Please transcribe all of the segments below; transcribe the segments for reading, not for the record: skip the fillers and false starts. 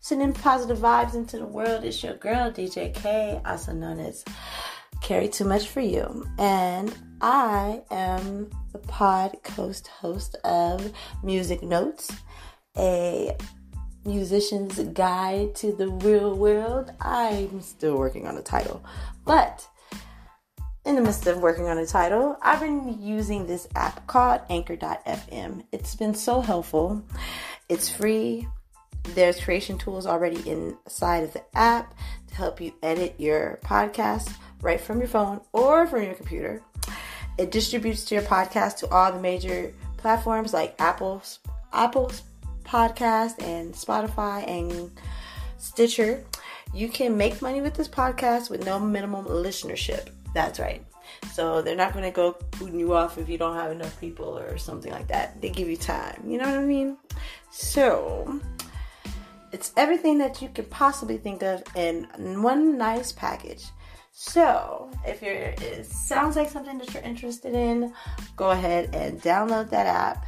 sending positive vibes into the world. It's your girl, DJ K, also known as Carry Too Much For You. And I am the podcast host of Music Notes, a musician's guide to the real world. I'm still working on the title, but in the midst of working on a title, I've been using this app called Anchor.fm. It's been so helpful. It's free. There's creation tools already inside of the app to help you edit your podcast right from your phone or from your computer. It distributes to your podcast to all the major platforms like Apple's podcast and Spotify and Stitcher. You can make money with this podcast with no minimum listenership. That's right. So they're not going to go booting you off if you don't have enough people or something like that. They give you time. You know what I mean? So it's everything that you could possibly think of in one nice package. So if it sounds like something that you're interested in, go ahead and download that app.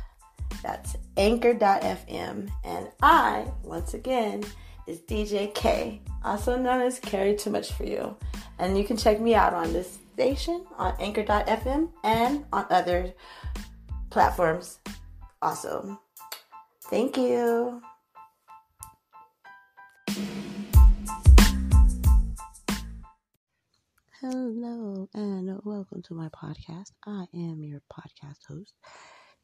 That's Anchor.fm. And I, once again, is DJ K, also known as Carry Too Much For You. And you can check me out on this station on Anchor.fm and on other platforms also. Thank you. Hello and welcome to my podcast. I am your podcast host,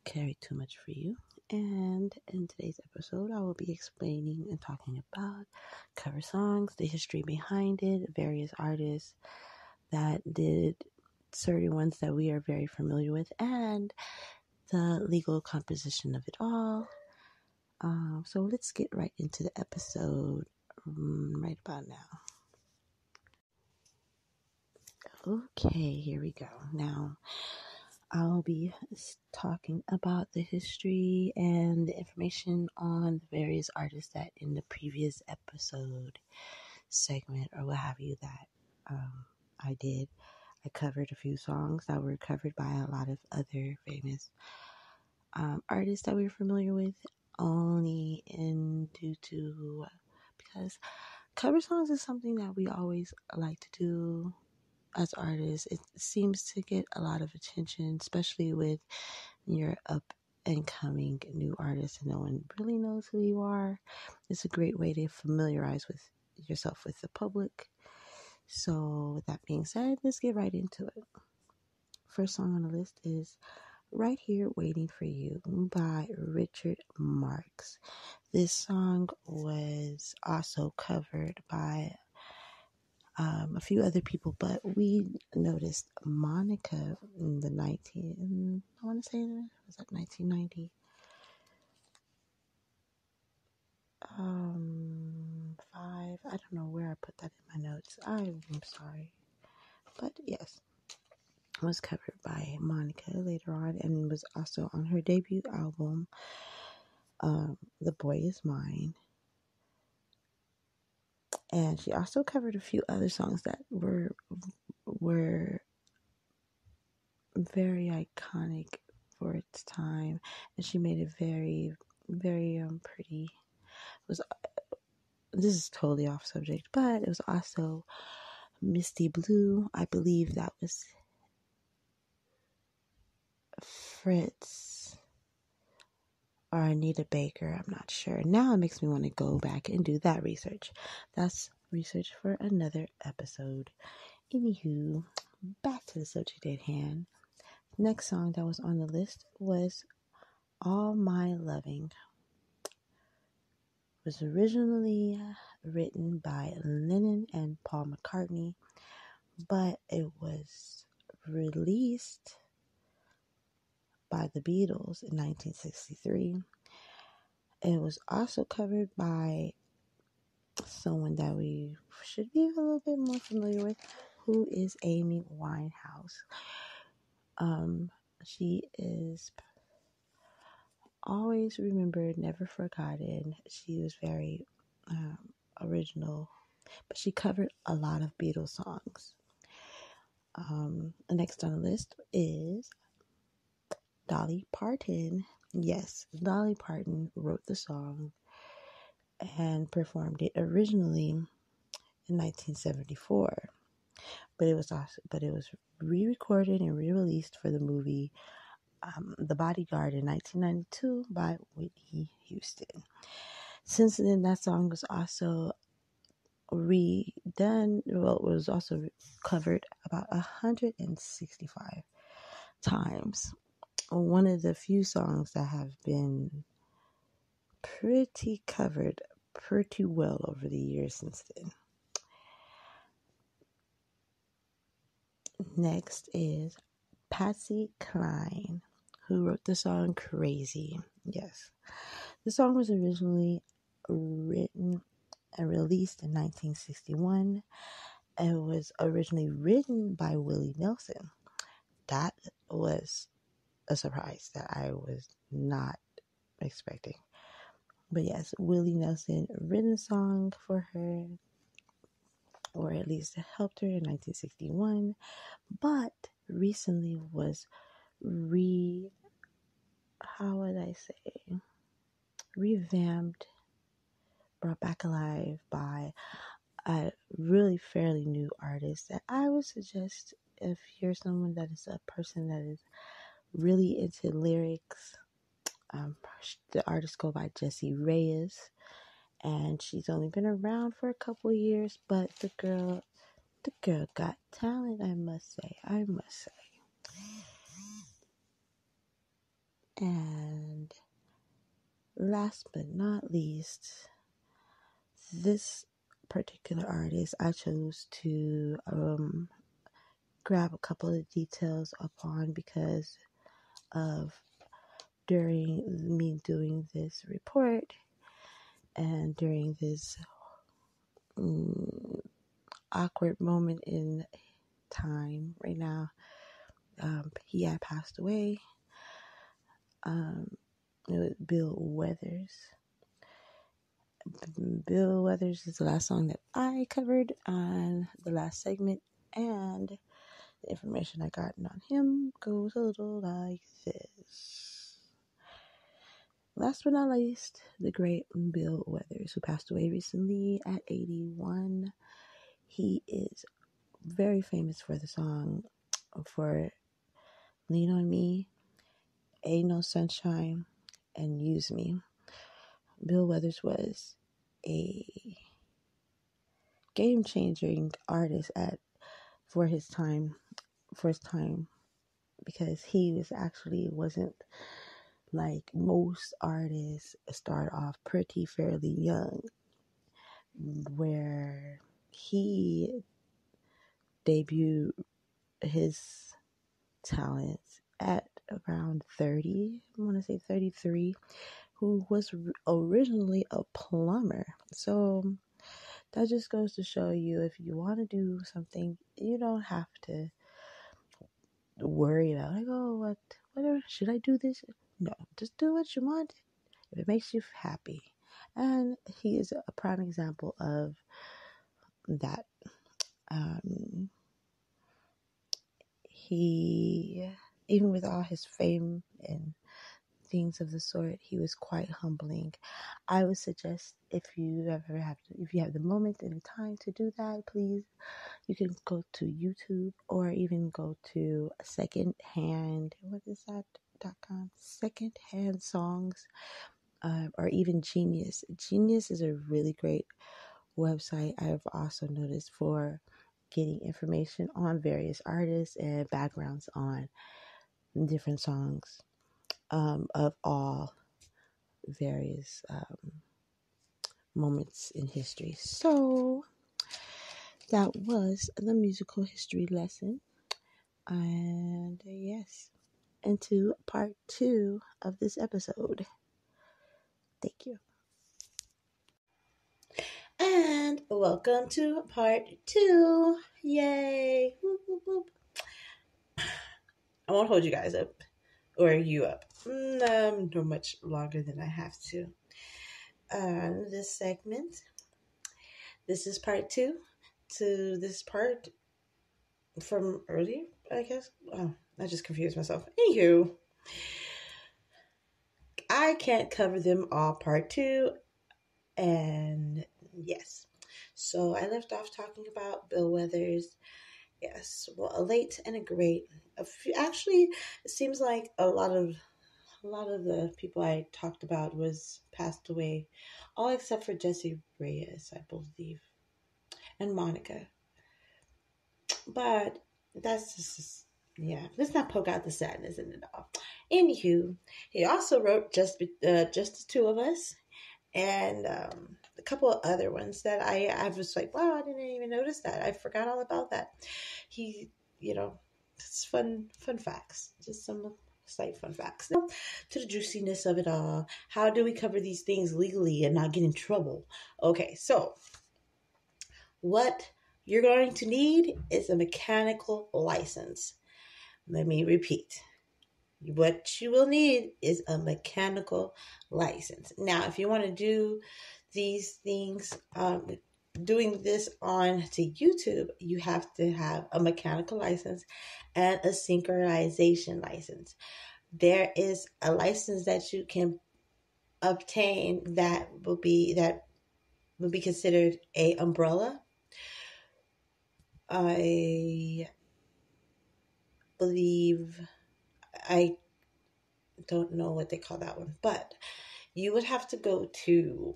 Carry Too Much For You. And in today's episode, I will be explaining and talking about cover songs, the history behind it, various artists that did certain ones that we are very familiar with, and the legal composition of it all. So let's get right into the episode right about now. Okay, here we go. Now, I'll be talking about the history and the information on the various artists that in the previous episode segment or what have you that I did. I covered a few songs that were covered by a lot of other famous artists that we're familiar with, only because cover songs is something that we always like to do as artists. It seems to get a lot of attention, especially with your up and coming new artists and no one really knows who you are. It's a great way to familiarize with yourself with the public. So with that being said, let's get right into it. First song on the list is Right Here Waiting For You by Richard Marx. This song was also covered by a few other people, but we noticed Monica in the 1990? 5, I don't know where I put that in my notes. I'm sorry. But yes, it was covered by Monica later on and was also on her debut album, The Boy Is Mine. And she also covered a few other songs that were very iconic for its time, and she made it very, very pretty. This is totally off subject, but it was also Misty Blue. I believe that was Fritz or Anita Baker. I'm not sure. Now it makes me want to go back and do that research. That's research for another episode. Anywho, back to the subject at hand. Next song that was on the list was All My Loving. It was originally written by Lennon and Paul McCartney, but it was released by the Beatles in 1963. It was also covered by someone that we should be a little bit more familiar with, who is Amy Winehouse. She is always remembered, never forgotten. She was very original, but she covered a lot of Beatles songs. Next on the list is Dolly Parton. Yes, Dolly Parton wrote the song and performed it originally in 1974. But it was re-recorded and re-released for the movie The Bodyguard in 1992 by Whitney Houston. Since then, that song was also redone. Well, it was also covered about 165 times. One of the few songs that have been pretty covered pretty well over the years since then. Next is Patsy Cline, who wrote the song Crazy. Yes. The song was originally written and released in 1961. It was originally written by Willie Nelson. That was a surprise that I was not expecting. But yes, Willie Nelson written a song for her, or at least helped her in 1961, but recently was revamped, brought back alive by a really fairly new artist that I would suggest if you're someone that is a person that is really into lyrics. The artist go by Jessie Reyes, and she's only been around for a couple years, but the girl got talent, I must say. And last but not least, this particular artist I chose to grab a couple of details upon because of during me doing this report and during this awkward moment in time right now. He had passed away. It was Bill Weathers. Bill Weathers is the last song that I covered on the last segment, and the information I got on him goes a little like this. Last but not least, the great Bill Weathers, who passed away recently at 81. He is very famous for the song for Lean on Me, Ain't No Sunshine, and Use Me. Bill Weathers was a game-changing artist for his time, because he wasn't like most artists start off pretty fairly young, where he debuted his talents at around 30, I want to say 33, who was originally a plumber. So that just goes to show you, if you want to do something, you don't have to worry about like, oh, whatever, should I do this? No, just do what you want if it makes you happy. And he is a prime example of that. He, even with all his fame and things of the sort, he was quite humbling. I would suggest, if you have the moment and the time to do that, please, you can go to YouTube or even go to secondhand.com, secondhand songs, or even Genius. Genius is a really great website I've also noticed for getting information on various artists and backgrounds on different songs of all various moments in history. So that was the musical history lesson. And yes, into part 2 of this episode. Thank you. And welcome to part 2. Yay. Whoop, whoop, whoop. I won't hold you guys up or you up no much longer than I have to. This segment, this is part 2 to this part from earlier, I guess. Oh, I just confused myself. Anywho, I can't cover them all part 2. And yes, so I left off talking about bellwethers. Yes, well, a late and a great. Actually, it seems like a lot of the people I talked about was passed away, all except for Jesse Reyes, I believe, and Monica. But that's just, yeah, let's not poke out the sadness in it all. Anywho, he also wrote just the two of us, and a couple of other ones that I was like, wow, I didn't even notice that. I forgot all about that. He, it's fun facts, just some slight fun facts. Now, to the juiciness of it all, how do we cover these things legally and not get in trouble? Okay, so what you're going to need is a mechanical license. Let me repeat. What you will need is a mechanical license. Now, if you want to do these things, doing this on to YouTube, you have to have a mechanical license and a synchronization license. There is a license that you can obtain that will be considered a umbrella. I believe, I don't know what they call that one, but you would have to go to,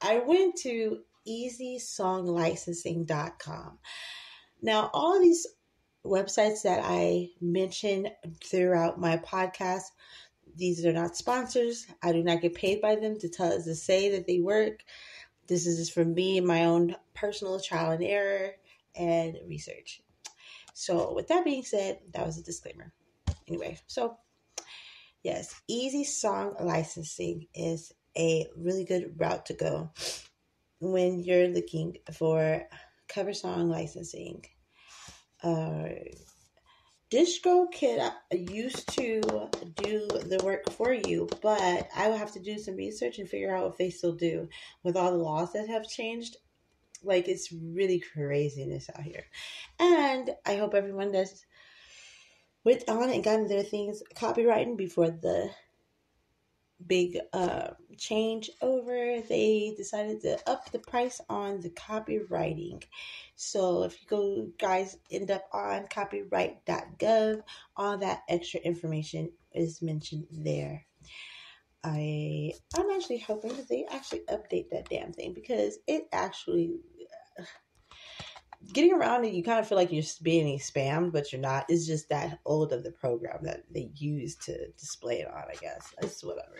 I went to easysonglicensing.com. Now, all of these websites that I mentioned throughout my podcast, these are not sponsors. I do not get paid by them to say that they work. This is just from me, my own personal trial and error and research. So with that being said, that was a disclaimer. Anyway, so yes, Easy Song Licensing is a really good route to go when you're looking for cover song licensing. DistroKid used to do the work for you, but I will have to do some research and figure out if they still do with all the laws that have changed. Like, it's really craziness out here. And I hope everyone that's went on and gotten their things copywritten before the big change over. They decided to up the price on the copywriting. So if you go, guys, end up on copyright.gov, all that extra information is mentioned there. I'm actually hoping that they actually update that damn thing, because it actually, getting around it, you kind of feel like you're being spammed, but you're not. It's just that old of the program that they use to display it on, I guess. It's whatever.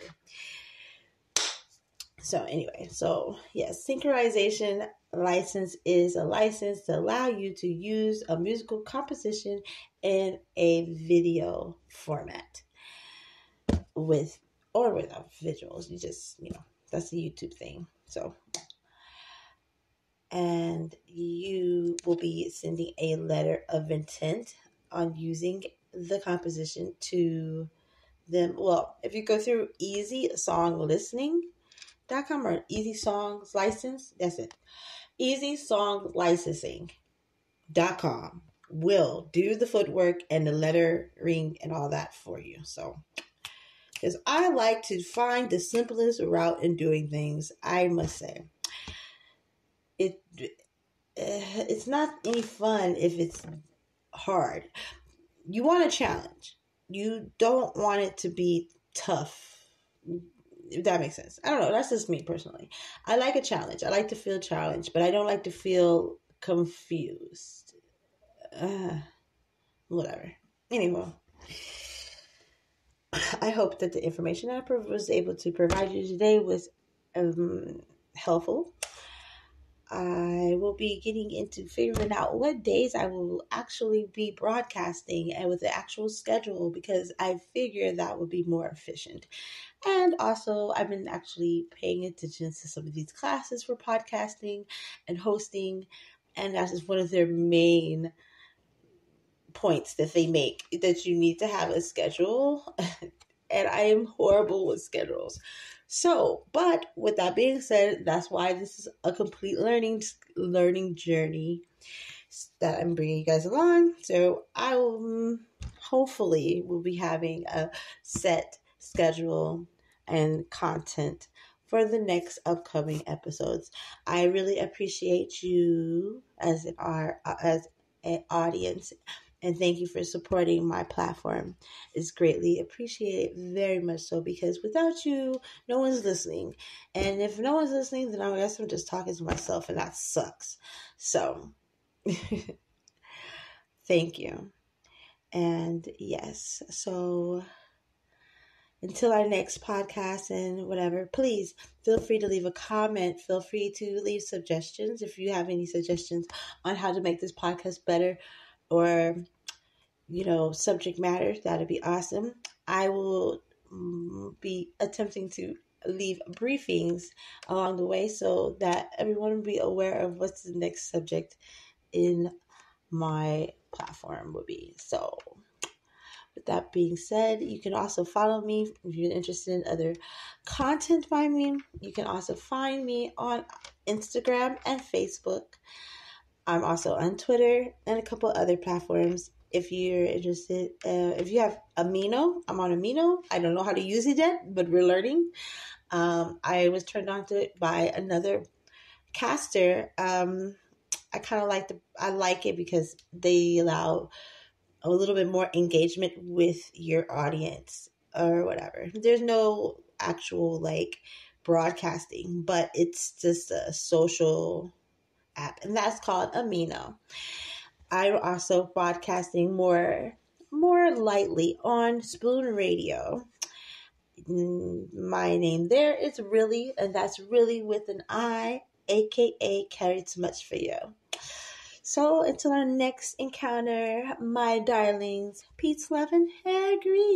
So anyway, yes, synchronization license is a license to allow you to use a musical composition in a video format with or without visuals. You just, that's the YouTube thing. So, and you will be sending a letter of intent on using the composition to them. Well, if you go through easysonglistening.com or Easy Songs License, that's it. easysonglicensing.com will do the footwork and the lettering and all that for you. So, because I like to find the simplest route in doing things, I must say. It's not any fun if it's hard. You want a challenge. You don't want it to be tough, if that makes sense. I don't know. That's just me personally. I like a challenge. I like to feel challenged, but I don't like to feel confused. Whatever. Anyway, I hope that the information I was able to provide you today was helpful. I will be getting into figuring out what days I will actually be broadcasting and with the actual schedule, because I figure that would be more efficient. And also, I've been actually paying attention to some of these classes for podcasting and hosting, and that is one of their main points that they make, that you need to have a schedule. And I am horrible with schedules. So, but with that being said, that's why this is a complete learning journey that I'm bringing you guys along. So I will hopefully will be having a set schedule and content for the next upcoming episodes. I really appreciate you as an audience, and thank you for supporting my platform. It's greatly appreciated, very much so, because without you, no one's listening. And if no one's listening, then I guess I'm just talking to myself, and that sucks. So, thank you. And yes, so until our next podcast and whatever, please feel free to leave a comment. Feel free to leave suggestions if you have any suggestions on how to make this podcast better, or subject matter. That'd be awesome. I will be attempting to leave briefings along the way so that everyone will be aware of what's the next subject in my platform will be. So with that being said, you can also follow me if you're interested in other content by me. You can also find me on Instagram and Facebook. I'm also on Twitter and a couple other platforms. If you're interested, if you have Amino, I'm on Amino. I don't know how to use it yet, but we're learning. I was turned on to it by another caster. I like it because they allow a little bit more engagement with your audience or whatever. There's no actual broadcasting, but it's just a social app, and that's called Amino. I'm also broadcasting more lightly on Spoon Radio. My name there is Really, and that's Really with an I, aka Carry Too Much for You. So until our next encounter, my darlings, peace, love, and hair grease.